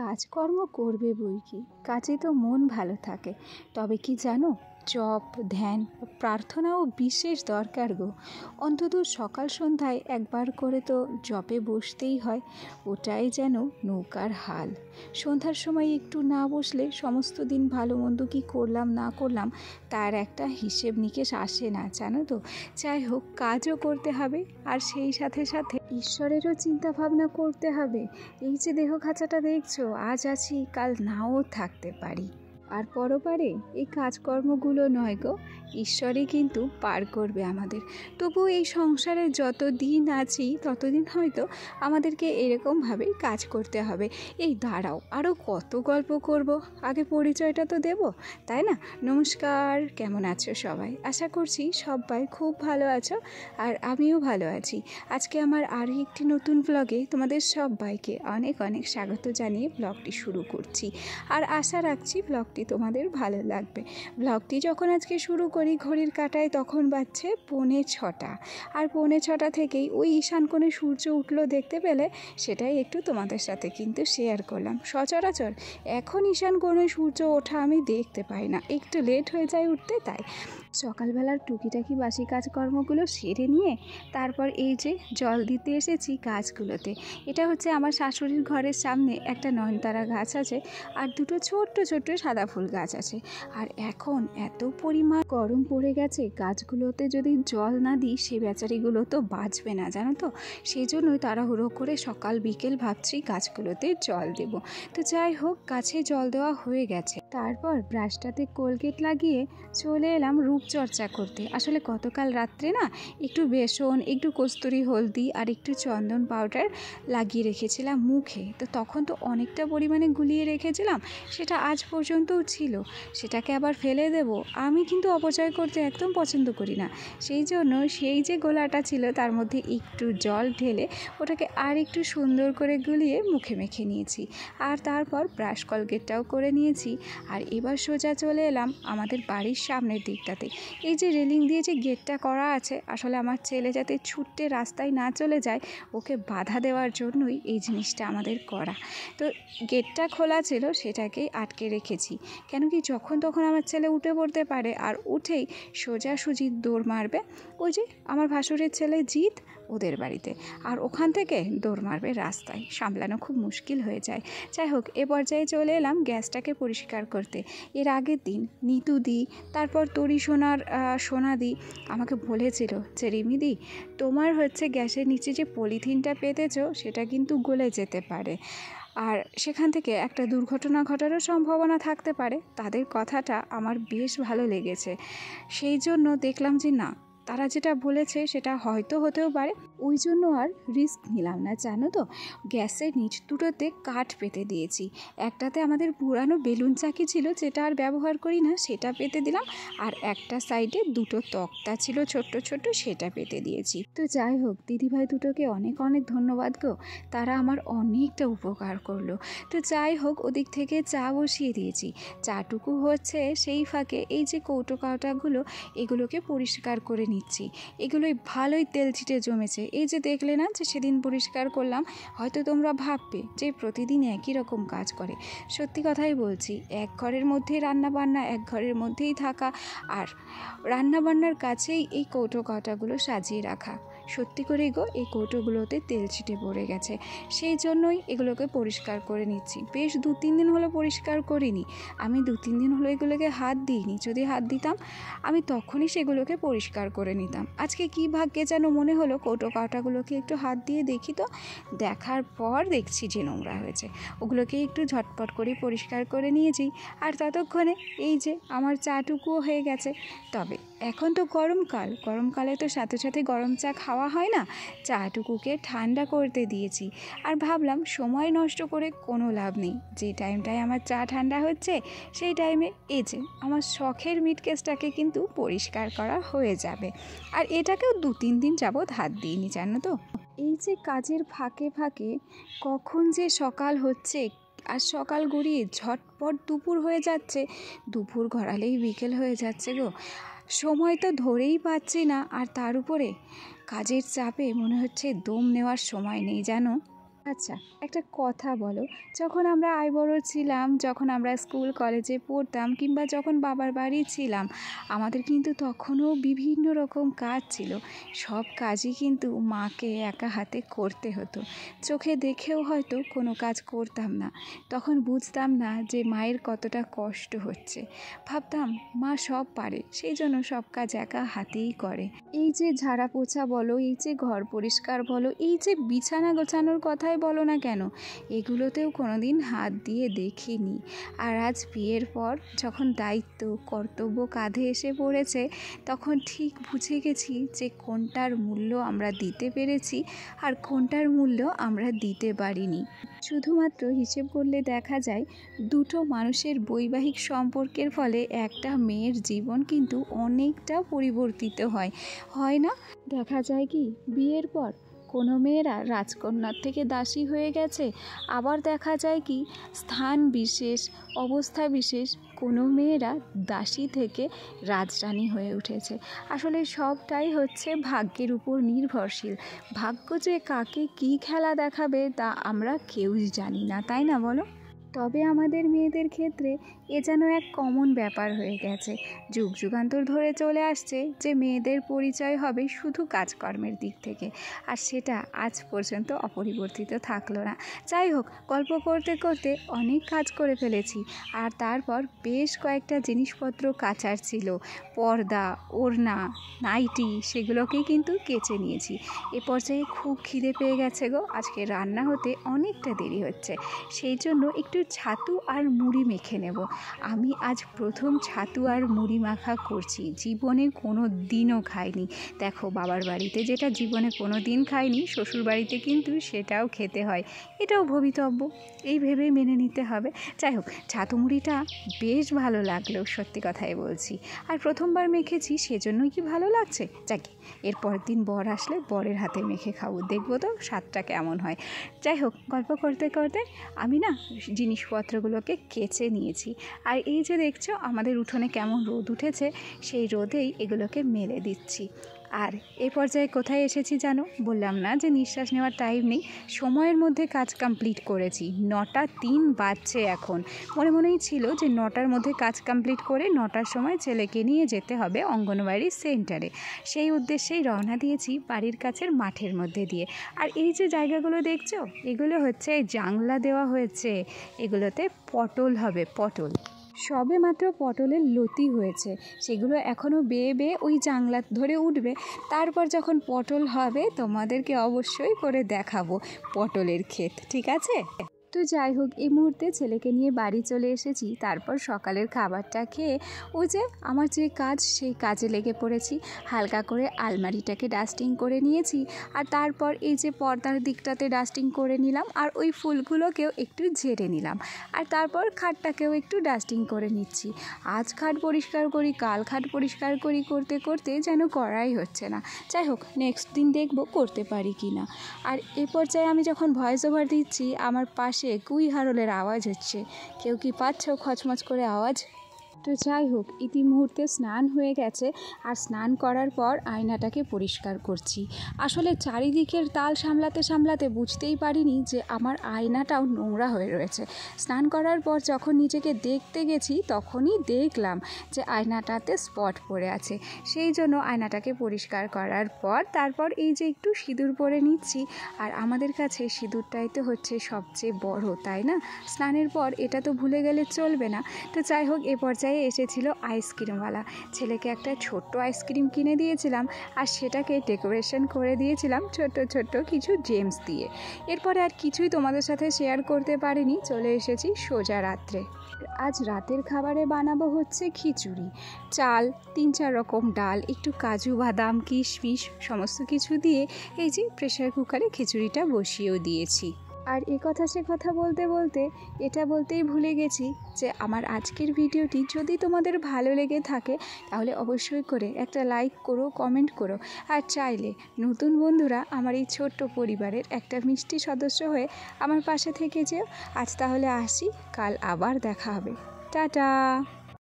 কাজকর্ম করবে বই কি, কাজে তো মন ভালো থাকে। তবে কি জানো, জপ, ধ্যান, প্রার্থনাও বিশেষ দরকার গো। অন্তত সকাল সন্ধ্যায় একবার করে তো জপে বসতেই হয়। ওটাই যেন নৌকার হাল। সন্ধ্যার সময় একটু না বসলে সমস্ত দিন ভালো মন্দ কী করলাম না করলাম তার একটা হিসেব নিকেশ আসে না, জানো তো। যাই হোক, কাজও করতে হবে, আর সেই সাথে সাথে ঈশ্বরেরও চিন্তা ভাবনা করতে হবে। এই যে দেহ খাঁচাটা দেখছো, আজ আছি কাল নাও থাকতে পারি। আর পরপারে এই কাজকর্মগুলো নয় গো, ঈশ্বরই কিন্তু পার করবে আমাদের। তবু এই সংসারে যত দিন আছি ততদিন হয়তো আমাদেরকে এরকমভাবেই কাজ করতে হবে। এই দাঁড়াও, আরও কত গল্প করব, আগে পরিচয়টা তো দেব, তাই না? নমস্কার, কেমন আছো সবাই? আশা করছি সবাই খুব ভালো আছো, আর আমিও ভালো আছি। আজকে আমার আরও একটি নতুন ব্লগে তোমাদের সবাইকে অনেক অনেক স্বাগত জানিয়ে ব্লগটি শুরু করছি, আর আশা রাখছি ব্লগটি তোমাদের ভালো লাগবে। ব্লগটি যখন আজকে শুরু করি, ঘড়ির কাঁটায় তখন বাজছে 6:45, আর 6:45 থেকেই ওই ঈশান কোণে সূর্য উঠলো দেখতে পেলে, সেটাই একটু তোমাদের সাথে কিন্তু শেয়ার করলাম। সচরাচর এখন ঈশান কোণে সূর্য ওঠা আমি দেখতে পাই না, একটু লেট হয়ে যায় উঠতে। তাই সকালবেলার টুকিটাকি বাসি কাজকর্মগুলো সেরে নিয়ে তারপর এই যে জল দিতে এসেছি গাছগুলোতে। এটা হচ্ছে আমার শাশুড়ির ঘরের সামনে একটা নয়নতারা গাছ আছে, আর দুটো ছোট্ট ছোট্ট সাদা ফুল গাছ আছে। আর এখন এত পরিমাণ গরম পড়ে গেছে, গাছগুলোতে যদি জল না দিই সে বেচারিগুলো তো বাঁচবে না, জানো তো। সেই জন্যই তাড়াহুড়ো করে সকাল বিকেল ভাবছি গাছগুলোতে জল দেব। তো যাই হোক, গাছে জল দেওয়া হয়ে গেছে। তারপর ব্রাশটাতে কোলগেট লাগিয়ে চলে এলাম রূপচর্চা করতে। আসলে গতকাল রাত্রে না একটু বেসন, একটু কস্তুরি হলদি আর একটু চন্দন পাউডার লাগিয়ে রেখেছিলাম মুখে। তো তখন তো অনেকটা পরিমাণে গুলিয়ে রেখেছিলাম, সেটা আজ পর্যন্তও ছিল। সেটাকে আবার ফেলে দেব? আমি কিন্তু অপচয় করতে একদম পছন্দ করি না। সেই জন্য সেই যে গোলাটা ছিল তার মধ্যে একটু জল ঢেলে ওটাকে আর একটু সুন্দর করে গুলিয়ে মুখে মেখে নিয়েছি। আর তারপর ব্রাশ কলগেটটাও করে নিয়েছি। আর এবার সোজা চলে এলাম আমাদের বাড়ির সামনের দিকটাতে। এই যে রেলিং দিয়ে যে গেটটা করা আছে, আসলে আমার ছেলে যাতে ছুটতে রাস্তায় না চলে যায়, ওকে বাধা দেওয়ার জন্যই এই জিনিসটা আমাদের করা। তো গেটটা খোলা ছিল, সেটাকেই আটকে রেখেছি। কেন কি যখন তখন আমার ছেলে উঠে পড়তে পারে, আর উঠেই সোজাসুজি দৌড় মারবে ওই যে আমার ভাসুরের ছেলে জিৎ ওদের বাড়িতে, আর ওখান থেকে দৌড় মারবে রাস্তায়। সামলানো খুব মুশকিল হয়ে যায়। যাই হোক, এ পর্যায়ে চলে এলাম গ্যাসটাকে পরিষ্কার করতে। এর আগের দিন নিতুদি, তারপর তরি সোনাদি আমাকে বলেছিল যে রিমিদি, তোমার হচ্ছে গ্যাসের নিচে যে পলিথিনটা পেতেছো সেটা কিন্তু গলে যেতে পারে, আর সেখান থেকে একটা দুর্ঘটনা ঘটারও সম্ভাবনা থাকতে পারে। তাদের কথাটা আমার বেশ ভালো লেগেছে। সেই জন্য দেখলাম যে না, তারা যেটা বলেছে সেটা হয়তো হতেও পারে, ওই জন্য আর রিস্ক নিলাম না, জানো তো। গ্যাসের নিচ দুটোতে কাঠ পেতে দিয়েছি। একটাতে আমাদের পুরানো বেলুন চাকি ছিল, যেটা আর ব্যবহার করি না, সেটা পেতে দিলাম। আর একটা সাইডে দুটো তক্তা ছিল ছোট্ট ছোট্ট, সেটা পেতে দিয়েছি। তো যাই হোক, দিদিভাই দুটোকে অনেক অনেক ধন্যবাদ গো, তারা আমার অনেকটা উপকার করলো। তো যাই হোক, ওদিক থেকে চা বসিয়ে দিয়েছি। চাটুকু হচ্ছে সেই ফাঁকে এই যে কৌটো কাউটাগুলো, এগুলোকে পরিষ্কার করে নিচ্ছি। এগুলোই ভালোই তেল ছিটে জমেছে। এই যে দেখলে না যে সেদিন পরিষ্কার করলাম, হয়তো তোমরা ভাববে যে প্রতিদিন একই রকম কাজ করে। সত্যি কথাই বলছি, এক ঘরের মধ্যেই রান্নাবান্না, এক ঘরের মধ্যেই থাকা, আর রান্নাবান্নার কাছেই এই কৌটো কাউটাগুলো সাজিয়ে রাখা। সত্যি করেই গো, এই কৌটোগুলোতে তেল ছিটে পড়ে গেছে। সেই জন্যই এগুলোকে পরিষ্কার করে নিচ্ছি। বেশ 2-3 দিন হলো পরিষ্কার করিনি। আমি 2-3 দিন হলো এগুলোকে হাত দিইনি। যদি হাত দিতাম আমি তখনই সেগুলোকে পরিষ্কার করে নিতাম। আজকে কি ভাগ্যে যেন মনে হলো কৌটো কাঁটাগুলোকে একটু হাত দিয়ে দেখি। তো দেখার পর দেখছি যে নোংরা হয়েছে। ওগুলোকে একটু ঝটপট করে পরিষ্কার করে নিয়েছি। আর ততক্ষণে এই যে আমার চাটুকুও হয়ে গেছে। তবে এখন তো গরমকালে তো সাথে সাথে গরম চা খাওয়া হয় না, চাটুকুকে ঠান্ডা করতে দিয়েছি। আর ভাবলাম সময় নষ্ট করে কোনো লাভ নেই, যে টাইমটায় আমার চা ঠান্ডা হচ্ছে সেই টাইমে এই যে আমার শখের মিট কেসটাকে কিন্তু পরিষ্কার করা হয়ে যাবে। আর এটাকেও 2-3 দিন যাবৎ হাত দিইনি, জানো তো। এই যে কাজের ফাঁকে ফাঁকে কখন যে সকাল হচ্ছে, আর সকাল গড়িয়ে ঝটপট দুপুর হয়ে যাচ্ছে, দুপুর গড়ালেই বিকেল হয়ে যাচ্ছে গো। সময় তো ধরেই পাচ্ছি না, আর তার উপরে কাজের চাপে মনে হচ্ছে দম নেওয়ার সময় নেই, জানো। আচ্ছা, একটা কথা বলো, যখন আমরা আইবড় ছিলাম, যখন আমরা স্কুল কলেজে পড়তাম কিংবা যখন বাবার বাড়ি ছিলাম, আমাদের কিন্তু তখনও বিভিন্ন রকম কাজ ছিল। সব কাজই কিন্তু মাকে একা হাতে করতে হতো। চোখে দেখেও হয়তো কোনো কাজ করতাম না। তখন বুঝতাম না যে মায়ের কতটা কষ্ট হচ্ছে। ভাবতাম মা সব পারে, সেই জন্য সব কাজ একা হাতেই করে। এই যে ঝাড়া পোছা বলো, এই যে ঘর পরিষ্কার বলো, এই যে বিছানা গোছানোর কথাই বলো না কেন, এগুলোতেও কোনোদিন হাত দিয়ে দেখিনি। আর আজ বিয়ের পর যখন দায়িত্ব কর্তব্য কাঁধে এসে পড়েছে, তখন ঠিক বুঝে গেছি যে কোনটার মূল্য আমরা দিতে পেরেছি আর কোনটার মূল্য আমরা দিতে পারিনি। শুধুমাত্র হিসেব করলে দেখা যায় দুটো মানুষের বৈবাহিক সম্পর্কের ফলে একটা মেয়ের জীবন কিন্তু অনেকটা পরিবর্তিত হয় না? দেখা যায় কি বিয়ের পর কোনো মেয়েরা রাজকন্যার থেকে দাসী হয়ে গেছে, আবার দেখা যায় কি স্থান বিশেষ অবস্থা বিশেষ কোনো মেয়েরা দাসী থেকে রাজরানী হয়ে উঠেছে। আসলে সবটাই হচ্ছে ভাগ্যের উপর নির্ভরশীল। ভাগ্য যে কাকে কী খেলা দেখাবে তা আমরা কেউই জানি না, তাই না বলো? তবে আমাদের মেয়েদের ক্ষেত্রে এ যেন এক কমন ব্যাপার হয়ে গেছে। যুগ যুগান্তর ধরে চলে আসছে যে মেয়েদের পরিচয় হবে শুধু কাজকর্মের দিক থেকে, আর সেটা আজ পর্যন্ত অপরিবর্তিত থাকলো না। যাই হোক, গল্প করতে করতে অনেক কাজ করে ফেলেছি। আর তারপর বেশ কয়েকটা জিনিসপত্র কাচার ছিল, পর্দা, ওড়না, নাইটি, সেগুলোকেই কিন্তু কেচে নিয়েছি। এ পর্যায়ে খুব খিদে পেয়ে গেছে গো, আজকে রান্না হতে অনেকটা দেরি হচ্ছে। সেই জন্য একটু ছাতু আর মুড়ি মেখে নেব। আমি আজ প্রথম ছাতু আর মুড়ি মাখা করছি, জীবনে কোনো দিনও খাইনি। দেখো, বাবার বাড়িতে যেটা জীবনে কোনো দিন খাইনি, শ্বশুর বাড়িতে কিন্তু সেটাও খেতে হয়, এটাও ভবিতব্য, এই ভেবে মেনে নিতে হবে। যাই হোক, ছাতু মুড়িটা বেশ ভালো লাগলো, সত্যি কথাই বলছি। আর প্রথমবার মেখেছি, সেজন্যই কি ভালো লাগছে। যাকে এরপর দিন বর আসলে বরের হাতে মেখে খাবো, দেখবো তো স্বাদটা কেমন হয়। যাই হোক, গল্প করতে করতে আমি না জিনিসপত্রগুলোকে কেচে নিয়েছি। আর এই যে দেখছো আমাদের উঠোনে কেমন রোদ উঠেছে, সেই রোদেই এগুলোকে মেলে দিচ্ছি। আর এই পর্যায়ে কোথায় এসেছি জানো? বললাম না যে নিঃশ্বাস নেওয়ার টাইম নেই, সময়ের মধ্যে কাজ কমপ্লিট করেছি। 9:03 বাজছে এখন। মনেই ছিল যে 9টার মধ্যে কাজ কমপ্লিট করে 9টার সময় ছেলেকে নিয়ে যেতে হবে অঙ্গনওয়াড়ি সেন্টারে। সেই উদ্দেশ্যেই রওনা দিয়েছি বাড়ির কাছের মাঠের মধ্যে দিয়ে। আর এই যে জায়গাগুলো দেখছো, এগুলো হচ্ছে জাংলা দেওয়া হয়েছে, এগুলোতে পটল হবে, পটল। সবে মাত্র পটলের লতি হয়েছে, সেগুলো এখনও বেয়ে বেয়ে ওই জাংলা ধরে উঠবে। তারপর যখন পটল হবে তোমাদেরকে অবশ্যই করে দেখাবো পটলের ক্ষেত, ঠিক আছে? তো যাই হোক, এই মুহূর্তে ছেলেকে নিয়ে বাড়ি চলে এসেছি। তারপর সকালের খাবারটা খেয়ে ওই যে আমার যে কাজ, সেই কাজে লেগে পড়েছি। হালকা করে আলমারিটাকে ডাস্টিং করে নিয়েছি, আর তারপর এই যে পর্দার দিকটাতে ডাস্টিং করে নিলাম, আর ওই ফুলগুলোকেও একটু ঝেড়ে নিলাম, আর তারপর খাটটাকেও একটু ডাস্টিং করে নিচ্ছি। আজ খাট পরিষ্কার করি, কাল খাট পরিষ্কার করি, করতে করতে যেন করাই হচ্ছে না। যাই হোক, নেক্সট দিন দেখবো করতে পারি কি না। আর এ পর্যায়ে আমি যখন ভয়েস ওভার দিচ্ছি, আমার পাশে কুই হারলের আওয়াজ হচ্ছে। কেউ কি পাচ্ছ খচমচ করে আওয়াজ? তো যাই হোক, ইতিমুহূর্তে স্নান হয়ে গেছে, আর স্নান করার পর আয়নাটাকে পরিষ্কার করছি। আসলে চারিদিকের তাল সামলাতে সামলাতে বুঝতেই পারিনি যে আমার আয়নাটাও নোংরা হয়ে রয়েছে। স্নান করার পর যখন নিজেকে দেখতে গেছি, তখনই দেখলাম যে আয়নাটাতে স্পট পড়ে আছে। সেই জন্য আয়নাটাকে পরিষ্কার করার পর তারপর এই যে একটু সিঁদুর পরে নিচ্ছি। আর আমাদের কাছে সিঁদুরটাই তো হচ্ছে সবচেয়ে বড়, তাই না? স্নানের পর এটা তো ভুলে গেলে চলবে না। তো যাই হোক, এ পর্যায়ে এসেছিল আইসক্রিমওয়ালা। ছেলেকে একটা ছোট্ট আইসক্রিম কিনে দিয়েছিলাম, আর সেটাকে ডেকোরেশন করে দিয়েছিলাম ছোট্ট ছোট্ট কিছু জেমস দিয়ে। এরপরে আর কিছুই তোমাদের সাথে শেয়ার করতে পারিনি, চলে এসেছি সোজা রাত্রে। আজ রাতের খাবারে বানাবো হচ্ছে খিচুড়ি, চাল, 3-4 রকম ডাল, একটু কাজু বাদাম কিশমিশ সমস্ত কিছু দিয়ে এই যে প্রেসার কুকারে খিচুড়িটা বসিয়েও দিয়েছি। আর এ কথা সে কথা বলতে বলতে এটা বলতেই ভুলে গেছি যে আমার আজকের ভিডিওটি যদি তোমাদের ভালো লেগে থাকে, তাহলে অবশ্যই করে একটা লাইক করো, কমেন্ট করো। আর চাইলে নতুন বন্ধুরা আমার এই ছোট্ট পরিবারের একটা মিষ্টি সদস্য হয়ে আমার পাশে থেকে যেও। আজ তাহলে আসি, কাল আবার দেখা হবে। টাটা।